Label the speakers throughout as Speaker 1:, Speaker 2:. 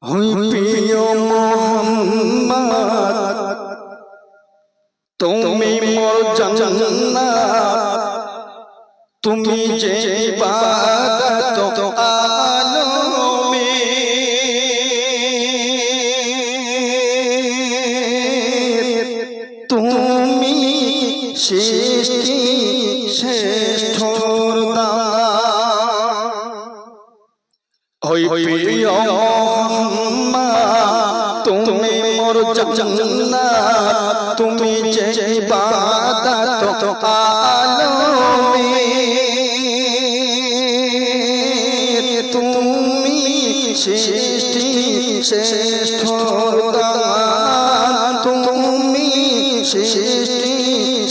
Speaker 1: হই প্রিয় মোহাম্মদ তুমি মোর জান্নাত তুমি যে ইবাদত আলমে তুমি সৃষ্টি শ্রেষ্ঠর হই প্রিয় মোহাম্মদ তুমি মোর জান্নাত তুমি যে ইবাদত আলমে তুমি সৃষ্টি শ্রেষ্ঠর দান তুমি সৃষ্টি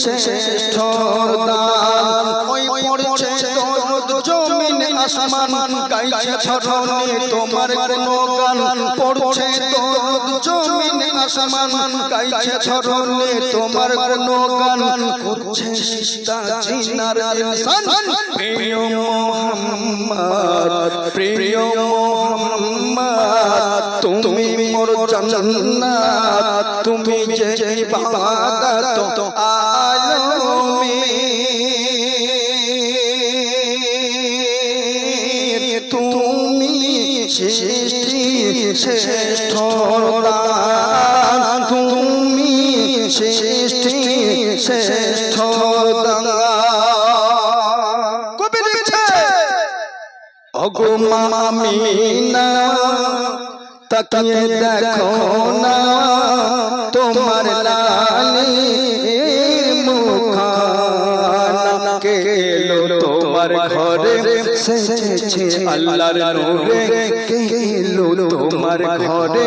Speaker 1: শ্রেষ্ঠর দান ওই পড়ছে দরুদ জমিন আসমান গাইছে ছড়নে তোমার গুণগান পড়ছে দরুদ জমিন আসমান গাইছে ছড়নে তোমার গুণগান করছে সিজদা জিনার ইনসান প্রিয় মোহাম্মদ প্রিয় মোহাম্মদ তুমি মোর জান্নাত তুমি যে ইবাদত আলমে তুমি সৃষ্টি শ্রেষ্ঠর দান তুমি সৃষ্টি শ্রেষ্ঠর দান কবি লিখছে ওগো মামিনা তাকিয়ে দেখো না তোমার লালের মুখখানা কে এলো তোমার ঘরে সেজেছে আল্লাহর নূরে কে এলো তোমার ঘরে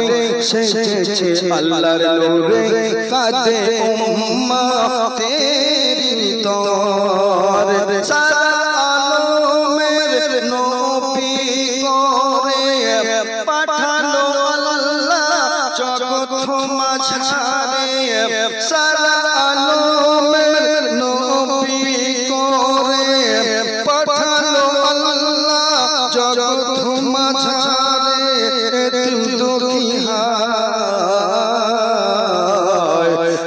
Speaker 1: সেজেছে আল্লাহর নূরে কাঁদে উম্মতের তরে সারা আলমের নবী করে পাঠালো আল্লাহ জগৎ মাঝারে সারা আলমের নবী করে পাঠালো আল্লাহ জগৎ মাঝারে দুঃখী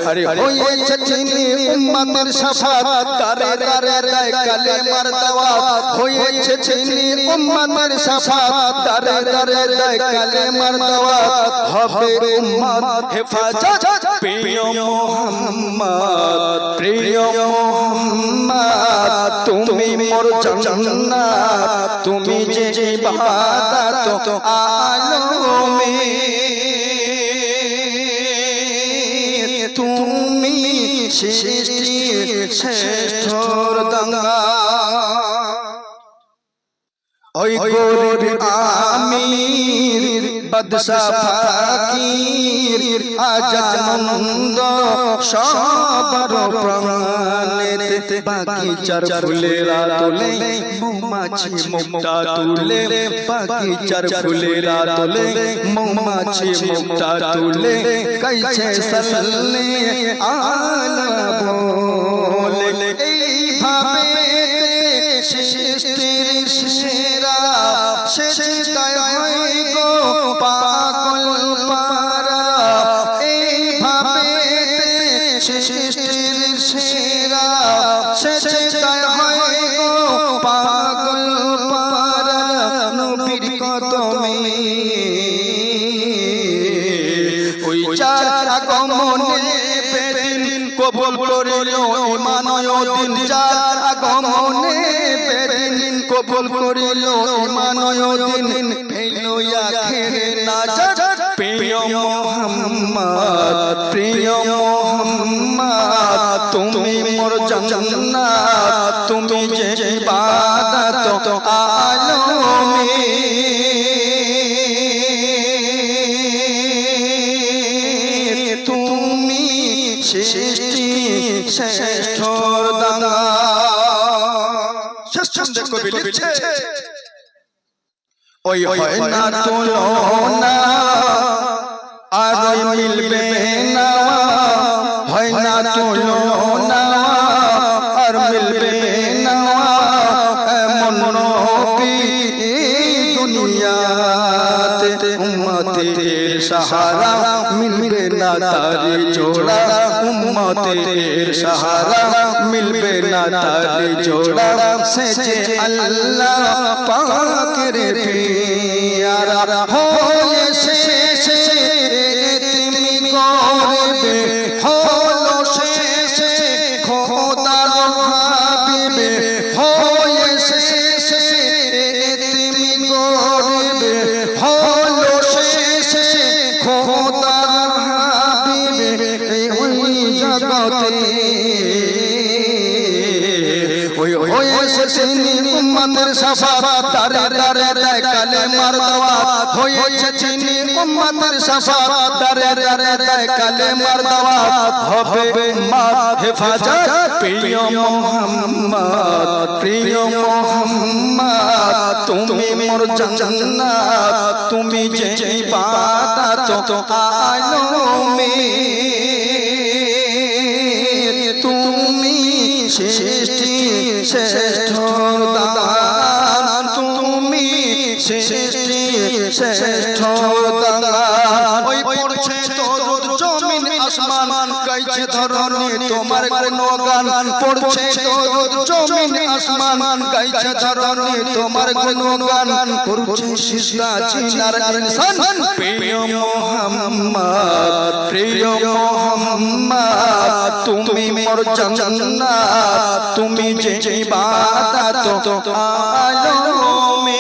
Speaker 1: আরে হয়েছে চিনি উম্মতের শাফাত দারে দারে দেয় কালেমার দাওয়াত হয়েছে চিনি উম্মতের শাফাত দারে দারে দেয় কালেমার দাওয়াত হবে উম্মত হেফাজত প্রিয় মোহাম্মদ প্রিয় মোহাম্মদ তুমি মোর জান্নাত তুমি যে ইবাদত আলমে তুমি সৃষ্টি শ্রেষ্ঠর দাঙ্গা ওই গরিব আমির বাদশা ফকির আজাদ মন্দ সবার প্রাণেতে বাগিচার ফুলেরা তোলে মৌমাছি মুক্তা তুলে বাগিচার ফুলেরা তোলে মৌমাছি মুক্তা তুলে কাইছে সাল্লে আলা বলে এইভাবে সৃষ্টির সেরা সেজদায় হয় গো পাগল পারা এইভাবে সৃষ্টির সেরা সেজদায় হয় গো পাগল পারা নবীর কদমে ওই চার আগমনে বেদিন কবুল করিল ঈমান ও দিন চার আগমনে বেদিন কবুল করিল ঈমান ও দিন পেলো আখেরে নাজাত প্রিয় মোহাম্মদ প্রিয় মোহাম্মদ তুমি মোর জান্নাত তুমি যে ইবাদত আলমে তুমি সৃষ্টি শ্রেষ্ঠর দাঙ্গা শেষ ছন্দে কবি লিখছে ওই হয় না তুলনা আর মিলবে না হয় না তুলনা আর মিলবে না এমন নবী দুনিয়াতে উম্মতের সাহারা মিলবে না তার জোড়া উম্মতের সাহারা মিলবে না তার জোড়া সে যে আল্লাহ পাকের পিয়ারা হয়ে শেষে তুমি গরিবে হলো শেষে খোদার হাবিবে হয়ে শেষে তুমি গরিবে হলো শেষে খোদার হাবিবে ওই জগতে ওই শেষে উম্মতের শাফাআত দারে দারে দেয় কালেমার দাওয়াত হয়েছে যিনি উম্মতের শাফাআত দারে দারে দেয় কালেমার দাওয়াত হবে উম্মত হেফাজত প্রিয় মুহাম্মদ তুমি মোর জান্নাত তুমি যে ইবাদত আলমে তুমি সৃষ্টি শ্রেষ্ঠ দান তুমি সৃষ্টি শ্রেষ্ঠ দান ওই পড়ছে দরুদ জমিন আসমান গাইছে ধরনী তোমার গুণগান পড়ছে দরুদ জমিন আসমান গাইছে ধরনী তোমার গুণগান করছে সিজদা জিনার ইনসান প্রিয় মুহাম্মদ তুমি মোর জান্নাত তুমি যে ইবাদত আলমে